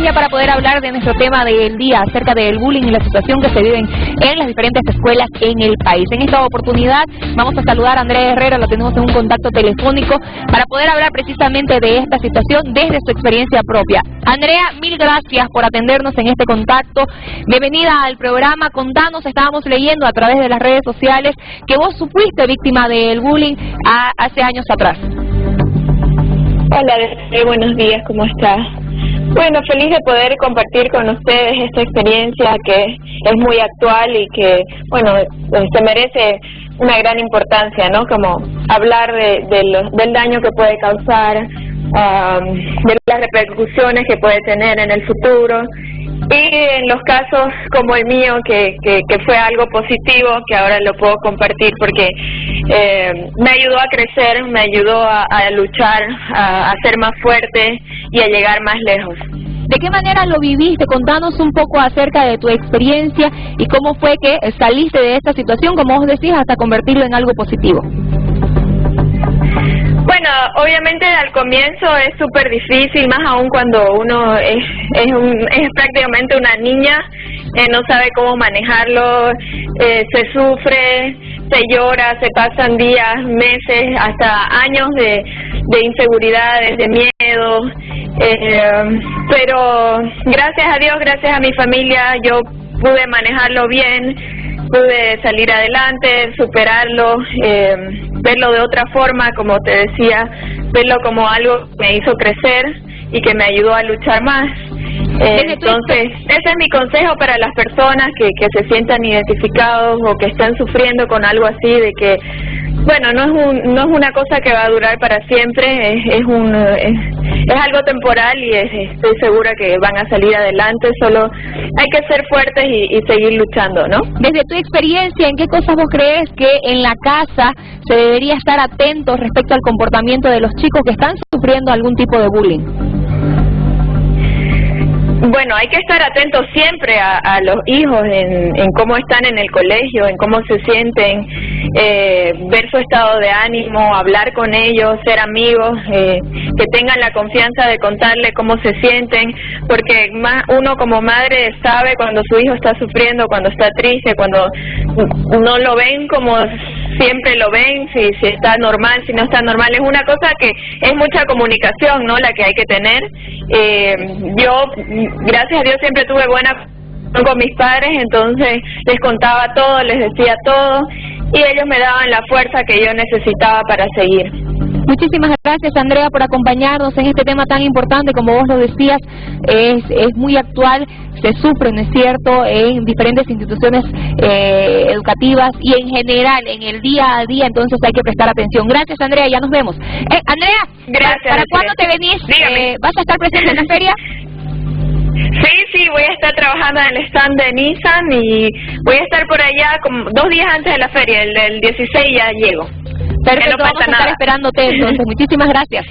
ya para poder hablar de nuestro tema del día acerca del bullying y la situación que se vive en las diferentes escuelas en el país. En esta oportunidad vamos a saludar a Andrea Herrera, lo tenemos en un contacto telefónico para poder hablar precisamente de esta situación desde su experiencia propia. Andrea, mil gracias por atendernos en este contacto. Bienvenida al programa. Contanos, estábamos leyendo a través de las redes sociales que vos fuiste víctima del bullying hace años atrás. Hola, buenos días, ¿cómo estás? Bueno, feliz de poder compartir con ustedes esta experiencia que es muy actual y que, bueno, se merece una gran importancia, ¿no? Como hablar del daño que puede causar, de las repercusiones que puede tener en el futuro. Y en los casos como el mío, que fue algo positivo, que ahora lo puedo compartir porque me ayudó a crecer, me ayudó a luchar, a ser más fuerte y a llegar más lejos. ¿De qué manera lo viviste? Contanos un poco acerca de tu experiencia y cómo fue que saliste de esta situación, como vos decís, hasta convertirlo en algo positivo. Bueno, obviamente al comienzo es súper difícil, más aún cuando uno es prácticamente una niña, no sabe cómo manejarlo, se sufre, se llora, se pasan días, meses, hasta años de inseguridades, de miedo, pero gracias a Dios, gracias a mi familia, yo pude manejarlo bien, pude salir adelante, superarlo, verlo de otra forma, como te decía, verlo como algo que me hizo crecer y que me ayudó a luchar más. Entonces, ese es mi consejo para las personas que se sientan identificados o que están sufriendo con algo así, de que, bueno, no es una cosa que va a durar para siempre, es algo temporal y estoy segura que van a salir adelante, solo hay que ser fuertes y seguir luchando, ¿no? Desde tu experiencia, ¿en qué cosas vos crees que en la casa se debería estar atentos respecto al comportamiento de los chicos que están sufriendo algún tipo de bullying? Bueno, hay que estar atentos siempre a los hijos en cómo están en el colegio, en cómo se sienten, ver su estado de ánimo, hablar con ellos, ser amigos, que tengan la confianza de contarle cómo se sienten, porque uno como madre sabe cuando su hijo está sufriendo, cuando está triste, cuando no lo ven como siempre lo ven, si está normal, si no está normal. Es una cosa que es mucha comunicación, ¿no?, la que hay que tener. Yo, gracias a Dios, siempre tuve buena con mis padres, entonces les contaba todo, les decía todo y ellos me daban la fuerza que yo necesitaba para seguir. Muchísimas gracias, Andrea, por acompañarnos en este tema tan importante. Como vos lo decías, es muy actual, se sufre, ¿no es cierto?, en diferentes instituciones educativas y en general, en el día a día, entonces hay que prestar atención. Gracias, Andrea, ya nos vemos. Andrea, gracias, ¿para cuándo te venís? ¿Vas a estar presente en la feria? Sí, voy a estar trabajando en el stand de Nissan y voy a estar por allá como 2 días antes de la feria, el 16 ya llego. Perfecto, vamos a estar esperándote entonces. Muchísimas gracias.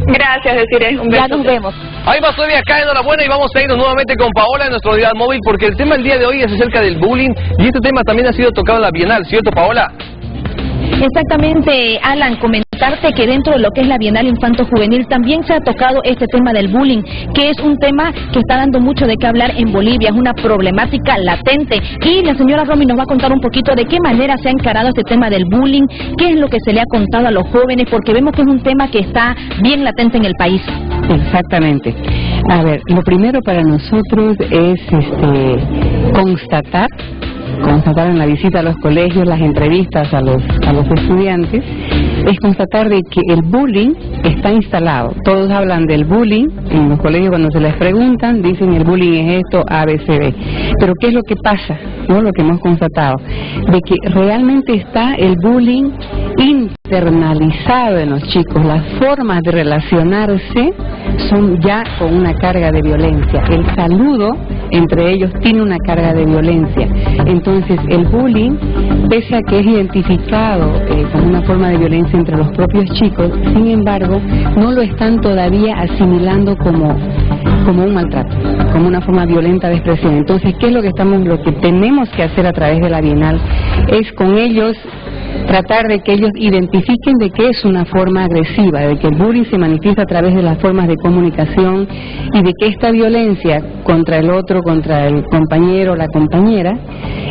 Gracias, Desiree. Un beso. Ya nos vemos. Ahí va, estoy acá, enhorabuena, y vamos a irnos nuevamente con Paola en nuestra unidad móvil, porque el tema del día de hoy es acerca del bullying, y este tema también ha sido tocado en la Bienal, ¿cierto, Paola? Exactamente, Alan, comentarte que dentro de lo que es la Bienal Infanto Juvenil también se ha tocado este tema del bullying, que es un tema que está dando mucho de qué hablar en Bolivia, es una problemática latente, y la señora Romy nos va a contar un poquito de qué manera se ha encarado este tema del bullying, qué es lo que se le ha contado a los jóvenes, porque vemos que es un tema que está bien latente en el país. Exactamente. A ver, lo primero para nosotros es constatar en la visita a los colegios, las entrevistas a los estudiantes, es constatar de que el bullying está instalado. Todos hablan del bullying en los colegios, cuando se les preguntan dicen el bullying es esto, A, B, C, D. Pero ¿qué es lo que pasa? ¿No? Lo que hemos constatado, de que realmente está el bullying internalizado en los chicos. Las formas de relacionarse son ya con una carga de violencia. El saludo entre ellos tiene una carga de violencia. Entonces el bullying, pese a que es identificado como una forma de violencia entre los propios chicos, sin embargo no lo están todavía asimilando como un maltrato, como una forma violenta de expresión. Entonces, ¿qué es lo que tenemos que hacer a través de la Bienal? Es con ellos tratar de que ellos identifiquen de qué es una forma agresiva, de que el bullying se manifiesta a través de las formas de comunicación y de que esta violencia contra el otro, contra el compañero o la compañera,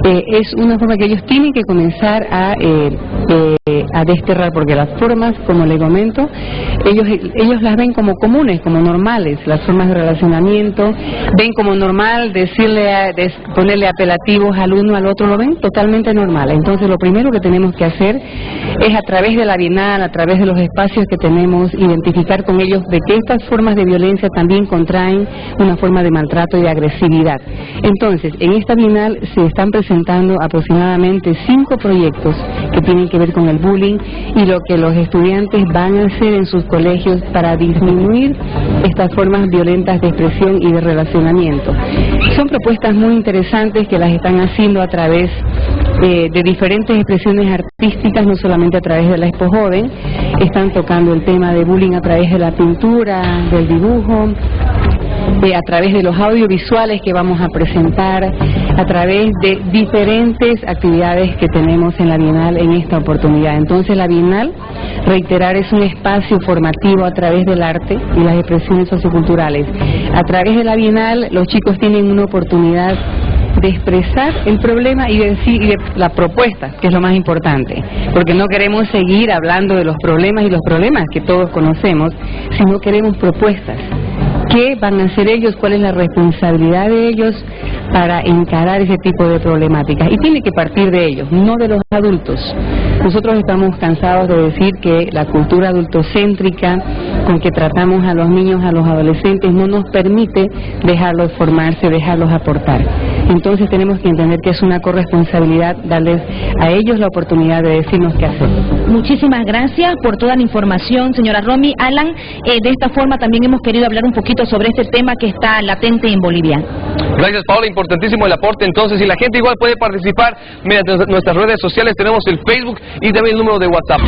es una forma que ellos tienen que comenzar a desterrar, porque las formas, como les comento, ellos las ven como comunes, como normales, las formas de relacionamiento, ven como normal ponerle apelativos al uno al otro, lo ven totalmente normal. Entonces lo primero que tenemos que hacer es, a través de la Bienal, a través de los espacios que tenemos, identificar con ellos de que estas formas de violencia también contraen una forma de maltrato y de agresividad. Entonces, en esta Bienal se están presentando aproximadamente 5 proyectos que tienen que ver con el bullying y lo que los estudiantes van a hacer en sus colegios para disminuir estas formas violentas de expresión y de relacionamiento. Son propuestas muy interesantes que las están haciendo a través de diferentes expresiones artísticas, no solamente a través de la Expo Joven. Están tocando el tema de bullying a través de la pintura, del dibujo, a través de los audiovisuales que vamos a presentar, a través de diferentes actividades que tenemos en la Bienal en esta oportunidad. Entonces la Bienal, reiterar, es un espacio formativo a través del arte y las expresiones socioculturales. A través de la Bienal los chicos tienen una oportunidad de expresar el problema y de la propuesta, que es lo más importante, porque no queremos seguir hablando de los problemas y los problemas que todos conocemos, sino queremos propuestas. ¿Qué van a hacer ellos? ¿Cuál es la responsabilidad de ellos para encarar ese tipo de problemáticas? Y tiene que partir de ellos, no de los adultos. Nosotros estamos cansados de decir que la cultura adultocéntrica con que tratamos a los niños, a los adolescentes, no nos permite dejarlos formarse, dejarlos aportar. Entonces tenemos que entender que es una corresponsabilidad darles a ellos la oportunidad de decirnos qué hacer. Muchísimas gracias por toda la información, señora Romy. Alan, de esta forma también hemos querido hablar un poquito sobre este tema que está latente en Bolivia. Gracias, Paola, importantísimo el aporte. Entonces, y la gente igual puede participar mediante nuestras redes sociales, tenemos el Facebook y también el número de WhatsApp.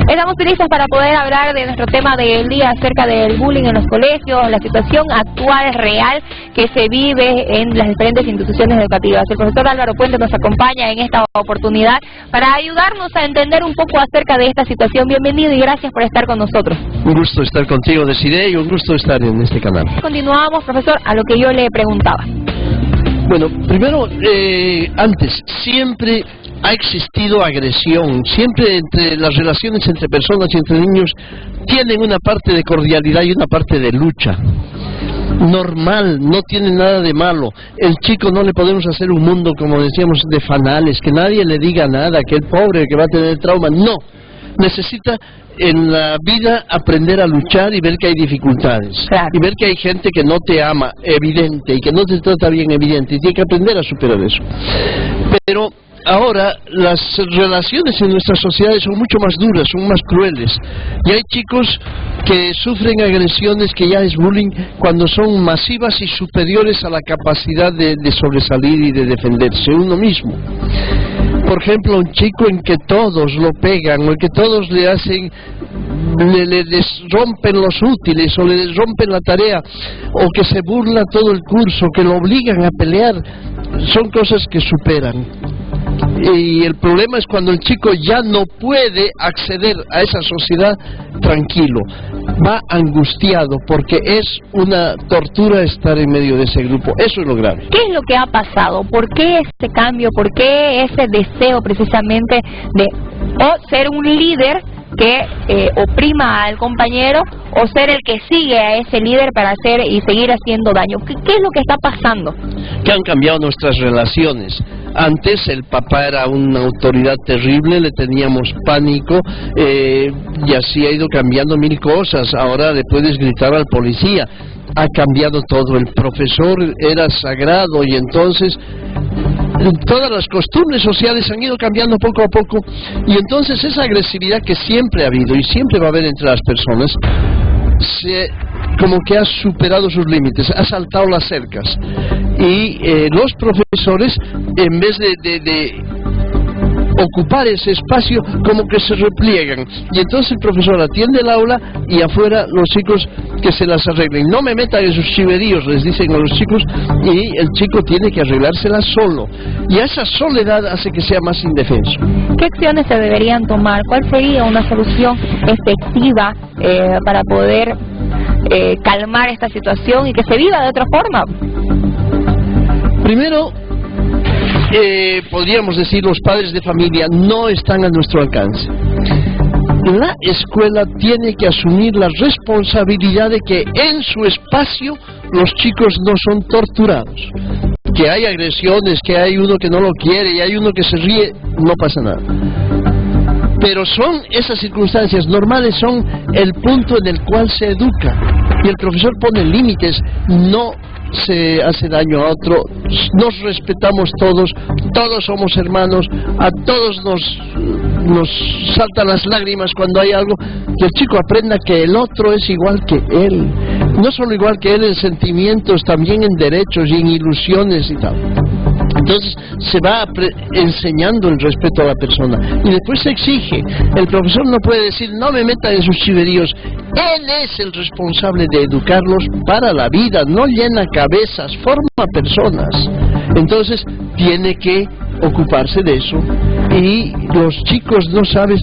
Estamos listos para poder hablar de nuestro tema del día acerca del bullying en los colegios, la situación actual, real, que se vive en las diferentes instituciones educativas. El profesor Álvaro Puente nos acompaña en esta oportunidad para ayudarnos a entender un poco acerca de esta situación. Bienvenido y gracias por estar con nosotros. Un gusto estar contigo, Desiree, y un gusto estar en este canal. Continuamos, profesor, a lo que yo le preguntaba. Bueno, primero, antes, siempre ha existido agresión, siempre entre las relaciones entre personas y entre niños tienen una parte de cordialidad y una parte de lucha. Normal, no tiene nada de malo. El chico no le podemos hacer un mundo, como decíamos, de fanales, que nadie le diga nada, que el pobre que va a tener trauma, no. Necesita en la vida aprender a luchar y ver que hay dificultades, claro, y ver que hay gente que no te ama, evidente, y que no te trata bien, evidente, y tiene que aprender a superar eso. Pero ahora las relaciones en nuestras sociedades son mucho más duras, son más crueles, y hay chicos que sufren agresiones que ya es bullying cuando son masivas y superiores a la capacidad de sobresalir y de defenderse uno mismo. Por ejemplo, un chico en que todos lo pegan, o en que todos le hacen, les rompen los útiles, o les rompen la tarea, o que se burla todo el curso, que lo obligan a pelear, son cosas que superan. Y el problema es cuando el chico ya no puede acceder a esa sociedad tranquilo, va angustiado, porque es una tortura estar en medio de ese grupo. Eso es lo grave. ¿Qué es lo que ha pasado? ¿Por qué ese cambio? ¿Por qué ese deseo precisamente de o ser un líder que oprima al compañero, o ser el que sigue a ese líder para hacer y seguir haciendo daño? ¿Qué es lo que está pasando? Que han cambiado nuestras relaciones. Antes el papá era una autoridad terrible, le teníamos pánico, y así ha ido cambiando mil cosas. Ahora le puedes gritar al policía. Ha cambiado todo. El profesor era sagrado, y entonces todas las costumbres sociales han ido cambiando poco a poco, y entonces esa agresividad que siempre ha habido y siempre va a haber entre las personas como que ha superado sus límites, ha saltado las cercas, y los profesores, en vez de ocupar ese espacio, como que se repliegan. Y entonces el profesor atiende el aula y afuera los chicos que se las arreglen. No me metan en sus chiveríos, les dicen a los chicos, y el chico tiene que arreglárselas solo. Y esa soledad hace que sea más indefenso. ¿Qué acciones se deberían tomar? ¿Cuál sería una solución efectiva para poder calmar esta situación y que se viva de otra forma? Primero, podríamos decir, los padres de familia no están a nuestro alcance. La escuela tiene que asumir la responsabilidad de que en su espacio los chicos no son torturados. Que hay agresiones, que hay uno que no lo quiere y hay uno que se ríe, no pasa nada. Pero son esas circunstancias normales, son el punto en el cual se educa. Y el profesor pone límites, no se hace daño a otro, nos respetamos todos, todos somos hermanos, a todos nos saltan las lágrimas cuando hay algo, que el chico aprenda que el otro es igual que él, no solo igual que él en sentimientos, también en derechos y en ilusiones y tal. Entonces se va enseñando el respeto a la persona y después se exige. El profesor no puede decir no me metan en sus chiveríos. Él es el responsable de educarlos para la vida, no llena cabezas, forma personas. Entonces tiene que ocuparse de eso. Y los chicos, no sabes,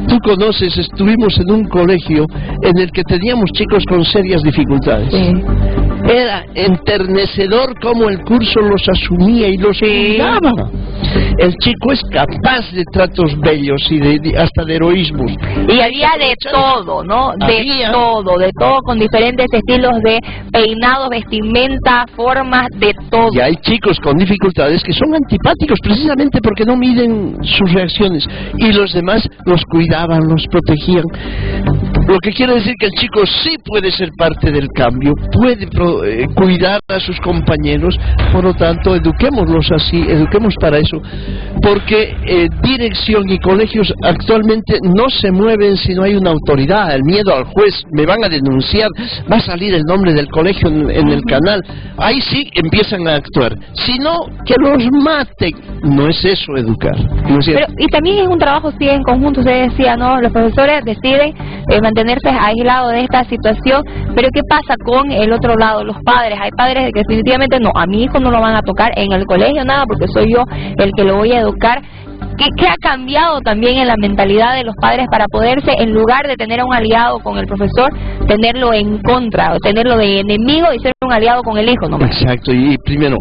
tú conoces, estuvimos en un colegio en el que teníamos chicos con serias dificultades. Sí. Era enternecedor cómo el curso los asumía y los cuidaba. El chico es capaz de tratos bellos y hasta de heroísmos. Y había de todo, ¿no? De todo, con diferentes estilos de peinados, vestimenta, formas, de todo. Y hay chicos con dificultades que son antipáticos precisamente porque no miden sus reacciones. Y los demás los cuidaban, los protegían. Lo que quiere decir que el chico sí puede ser parte del cambio, puede cuidar a sus compañeros. Por lo tanto, eduquémoslos así, eduquemos para eso, porque dirección y colegios actualmente no se mueven si no hay una autoridad. El miedo al juez, me van a denunciar, va a salir el nombre del colegio en el canal, ahí sí empiezan a actuar. Si no, que los maten. No es eso educar, ¿no es cierto? Pero, y también es un trabajo sí en conjunto. Usted decía, ¿no? Los profesores deciden mantenerse aislados de esta situación, pero ¿qué pasa con el otro lado? Los padres, hay padres que definitivamente no, a mi hijo no lo van a tocar en el colegio, nada, porque soy yo el que lo voy a educar. ¿Qué ha cambiado también en la mentalidad de los padres para poderse, en lugar de tener a un aliado con el profesor, tenerlo en contra, o tenerlo de enemigo y ser un aliado con el hijo nomás? Exacto, y primero,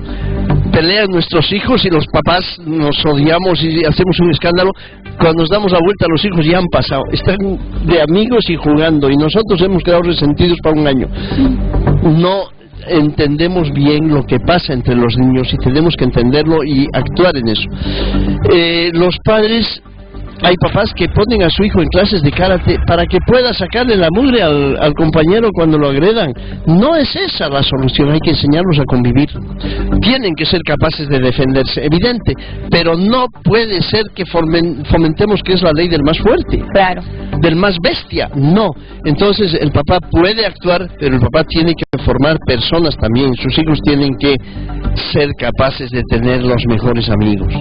pelean nuestros hijos y los papás nos odiamos y hacemos un escándalo. Cuando nos damos la vuelta, los hijos ya han pasado, están de amigos y jugando, y nosotros hemos quedado resentidos para un año. No entendemos bien lo que pasa entre los niños y tenemos que entenderlo y actuar en eso. Los padres, hay papás que ponen a su hijo en clases de karate para que pueda sacarle la mugre al compañero cuando lo agredan. No es esa la solución, hay que enseñarlos a convivir. Tienen que ser capaces de defenderse, evidente, pero no puede ser que fomentemos que es la ley del más fuerte. Claro. Del más bestia, no. Entonces el papá puede actuar, pero el papá tiene que formar personas también. Sus hijos tienen que ser capaces de tener los mejores amigos.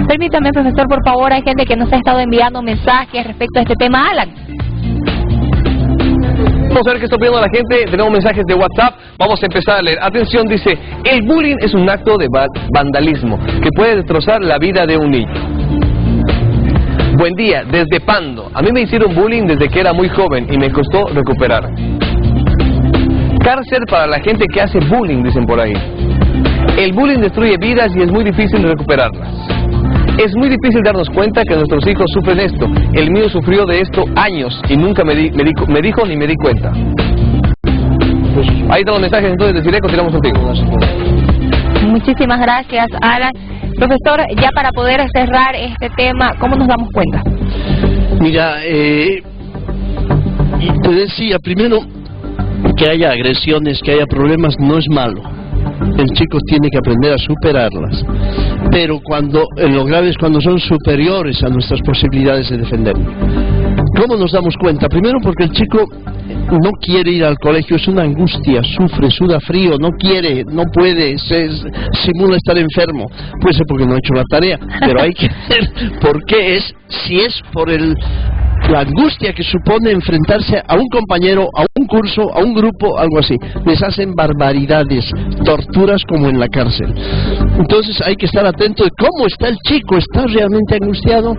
Permítame, profesor, por favor, hay gente que nos ha estado enviando mensajes respecto a este tema. Alan. Vamos a ver qué está pidiendo la gente. Tenemos mensajes de WhatsApp. Vamos a empezar a leer. Atención, dice: el bullying es un acto de vandalismo que puede destrozar la vida de un niño. Buen día, desde Pando. A mí me hicieron bullying desde que era muy joven y me costó recuperar. Cárcel para la gente que hace bullying, dicen por ahí. El bullying destruye vidas y es muy difícil recuperarlas. Es muy difícil darnos cuenta que nuestros hijos sufren esto. El mío sufrió de esto años y nunca me dijo ni me di cuenta. Pues ahí están los mensajes, entonces deciré, continuamos contigo. Muchísimas gracias, Alan. Profesor, ya para poder cerrar este tema, ¿cómo nos damos cuenta? Mira, te decía, primero, que haya agresiones, que haya problemas, no es malo. El chico tiene que aprender a superarlas. Pero lo grave es cuando son superiores a nuestras posibilidades de defenderlo. ¿Cómo nos damos cuenta? Primero porque el chico no quiere ir al colegio, es una angustia, sufre, suda frío, no quiere, no puede, simula estar enfermo. Puede ser porque no ha hecho la tarea, pero hay que ver por qué es, si es por la angustia que supone enfrentarse a un compañero, a un curso, a un grupo, algo así. Les hacen barbaridades, torturas como en la cárcel. Entonces hay que estar atento de cómo está el chico. ¿Está realmente angustiado?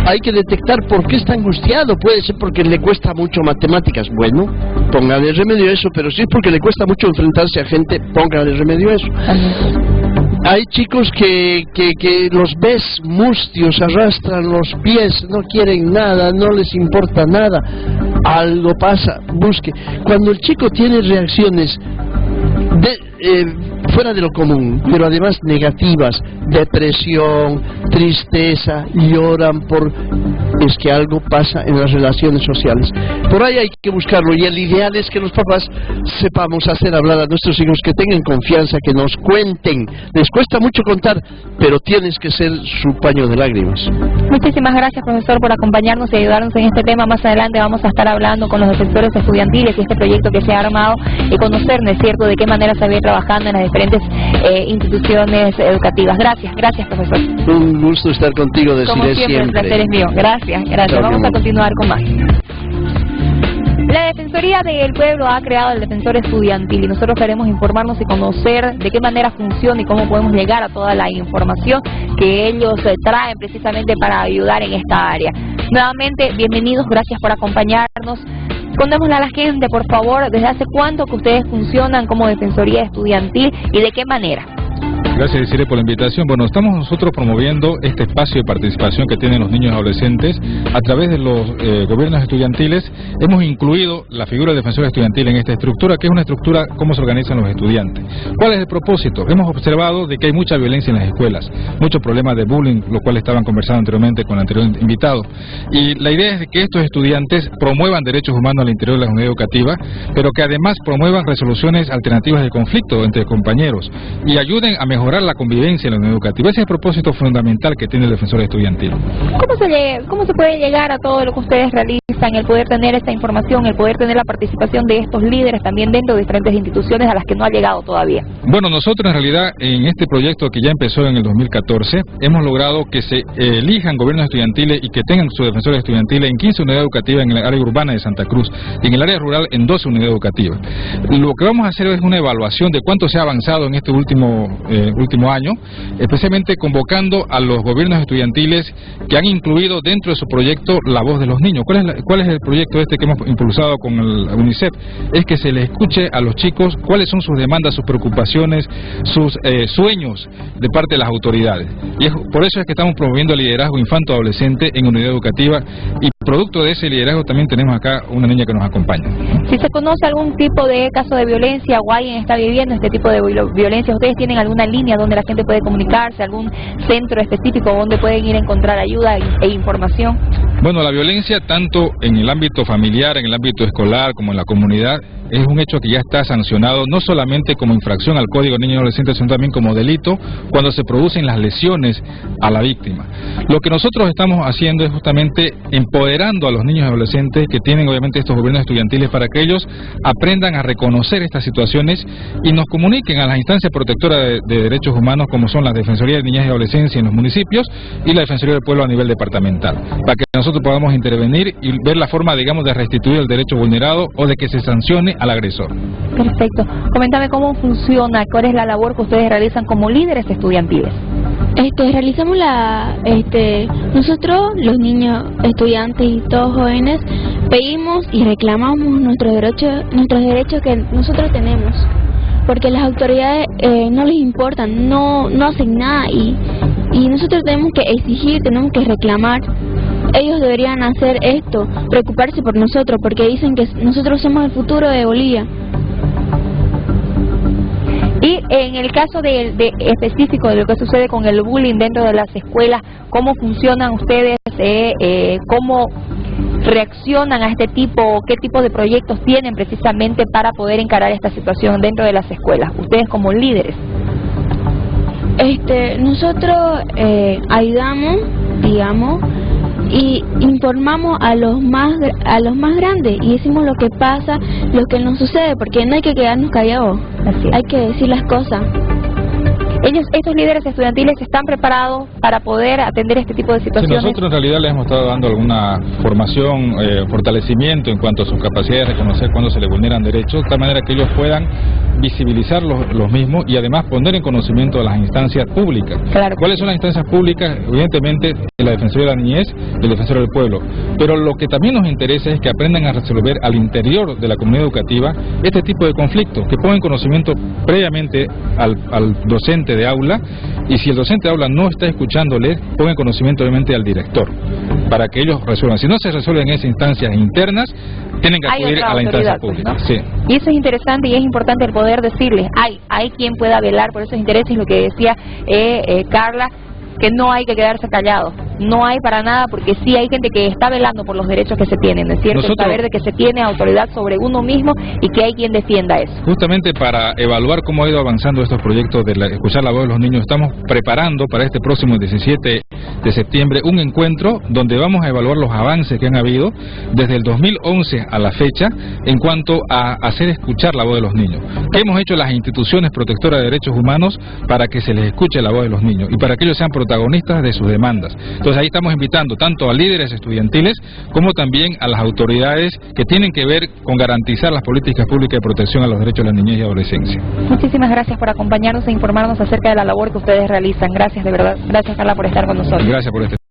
Hay que detectar por qué está angustiado. Puede ser porque le cuesta mucho matemáticas. Bueno, póngale remedio a eso, pero si es porque le cuesta mucho enfrentarse a gente, póngale remedio a eso. Hay chicos que los ves mustios, arrastran los pies, no quieren nada, no les importa nada. Algo pasa, busque. Cuando el chico tiene reacciones fuera de lo común, pero además negativas, depresión, tristeza, lloran es que algo pasa en las relaciones sociales. Por ahí hay que buscarlo, y el ideal es que los papás sepamos hacer hablar a nuestros hijos, que tengan confianza, que nos cuenten. Les cuesta mucho contar, pero tienes que ser su paño de lágrimas. Muchísimas gracias, profesor, por acompañarnos y ayudarnos en este tema. Más adelante vamos a estar hablando con los defensores estudiantiles y este proyecto que se ha armado, y conocer, ¿no es cierto?, de qué manera se viene trabajando en las diferentes instituciones educativas. Gracias, profesor. Un gusto estar contigo, deciré como siempre. El placer es mío. Gracias. Vamos a continuar con más. La Defensoría del Pueblo ha creado el Defensor Estudiantil, y nosotros queremos informarnos y conocer de qué manera funciona y cómo podemos llegar a toda la información que ellos traen precisamente para ayudar en esta área. Nuevamente, bienvenidos, gracias por acompañarnos. Contémosle a la gente, por favor, desde hace cuánto que ustedes funcionan como Defensoría Estudiantil y de qué manera. Gracias, Desiree, por la invitación. Bueno, estamos nosotros promoviendo este espacio de participación que tienen los niños y adolescentes a través de los gobiernos estudiantiles. Hemos incluido la figura del defensor estudiantil en esta estructura, que es una estructura cómo se organizan los estudiantes. ¿Cuál es el propósito? Hemos observado de que hay mucha violencia en las escuelas, muchos problemas de bullying, lo cual estaban conversando anteriormente con el anterior invitado. Y la idea es que estos estudiantes promuevan derechos humanos al interior de la comunidad educativa, pero que además promuevan resoluciones alternativas de conflicto entre compañeros y ayuden a mejorar la convivencia en la comunidad educativa. Ese es el propósito fundamental que tiene el defensor estudiantil. ¿Cómo se puede llegar a todo lo que ustedes realizan, el poder tener esta información, el poder tener la participación de estos líderes también dentro de diferentes instituciones a las que no ha llegado todavía? Bueno, nosotros en realidad en este proyecto que ya empezó en el 2014 hemos logrado que se elijan gobiernos estudiantiles y que tengan sus defensores estudiantiles en 15 unidades educativas en el área urbana de Santa Cruz y en el área rural en 12 unidades educativas. Lo que vamos a hacer es una evaluación de cuánto se ha avanzado en este último año, especialmente convocando a los gobiernos estudiantiles que han incluido dentro de su proyecto la voz de los niños. ¿Cuál es el proyecto que hemos impulsado con el UNICEF? Es que se les escuche a los chicos cuáles son sus demandas, sus preocupaciones, sus sueños de parte de las autoridades. Y por eso es que estamos promoviendo el liderazgo infanto-adolescente en unidad educativa, y producto de ese liderazgo también tenemos acá una niña que nos acompaña. Si se conoce algún tipo de caso de violencia o alguien está viviendo este tipo de violencia, ¿ustedes tienen alguna línea donde la gente puede comunicarse, algún centro específico donde pueden ir a encontrar ayuda e información? Bueno, la violencia tanto en el ámbito familiar, en el ámbito escolar, como en la comunidad, es un hecho que ya está sancionado no solamente como infracción al Código Niños y Adolescentes, sino también como delito cuando se producen las lesiones a la víctima. Lo que nosotros estamos haciendo es justamente empoderando a los niños y adolescentes que tienen obviamente estos gobiernos estudiantiles para que ellos aprendan a reconocer estas situaciones y nos comuniquen a las instancias protectoras de derechos humanos, como son las Defensorías de Niñez y Adolescencia en los municipios y la Defensoría del Pueblo a nivel departamental, para que nosotros podamos intervenir y ver la forma, digamos, de restituir el derecho vulnerado o de que se sancione al agresor. Perfecto. Coméntame cómo funciona, cuál es la labor que ustedes realizan como líderes estudiantiles. Realizamos nosotros, los niños, estudiantes y todos jóvenes, pedimos y reclamamos nuestros derechos que nosotros tenemos, porque las autoridades no les importan, no hacen nada, y nosotros tenemos que exigir, tenemos que reclamar. Ellos deberían hacer esto, preocuparse por nosotros, porque dicen que nosotros somos el futuro de Bolivia. Y en el caso específico de lo que sucede con el bullying dentro de las escuelas, ¿cómo funcionan ustedes? ¿Cómo reaccionan a este tipo? ¿Qué tipo de proyectos tienen precisamente para poder encarar esta situación dentro de las escuelas? Ustedes como líderes. Nosotros ayudamos, digamos, y informamos a los más grandes y decimos lo que pasa, lo que nos sucede, porque no hay que quedarnos callados, hay que decir las cosas. Estos líderes estudiantiles están preparados para poder atender este tipo de situaciones. Sí, nosotros en realidad les hemos estado dando alguna formación, fortalecimiento en cuanto a sus capacidades de reconocer cuando se les vulneran derechos, de tal manera que ellos puedan visibilizar los mismos y además poner en conocimiento de las instancias públicas. Claro. ¿Cuáles son las instancias públicas? Evidentemente, la Defensoría de la Niñez y el Defensor del Pueblo. Pero lo que también nos interesa es que aprendan a resolver al interior de la comunidad educativa este tipo de conflictos, que pongan conocimiento previamente al docente de aula, y si el docente de aula no está escuchándole, pongan conocimiento obviamente al director, para que ellos resuelvan. Si no se resuelven en esas instancias internas, tienen que acudir a la instancia pública. Pues, ¿no? Sí. Y eso es interesante y es importante el poder decirles, hay quien pueda velar por esos intereses, lo que decía Carla, que no hay que quedarse callados, no hay para nada, porque sí hay gente que está velando por los derechos que se tienen, ¿no es cierto? El saber de que se tiene autoridad sobre uno mismo y que hay quien defienda eso. Justamente para evaluar cómo ha ido avanzando estos proyectos de escuchar la voz de los niños, estamos preparando para este próximo 17 de septiembre un encuentro donde vamos a evaluar los avances que han habido desde el 2011 a la fecha en cuanto a hacer escuchar la voz de los niños. ¿Qué hemos hecho las instituciones protectoras de derechos humanos para que se les escuche la voz de los niños y para que ellos sean protagonistas de sus demandas? Entonces ahí estamos invitando tanto a líderes estudiantiles como también a las autoridades que tienen que ver con garantizar las políticas públicas de protección a los derechos de la niñez y adolescencia. Muchísimas gracias por acompañarnos e informarnos acerca de la labor que ustedes realizan. Gracias, de verdad. Gracias, Carla, por estar con nosotros. Gracias por este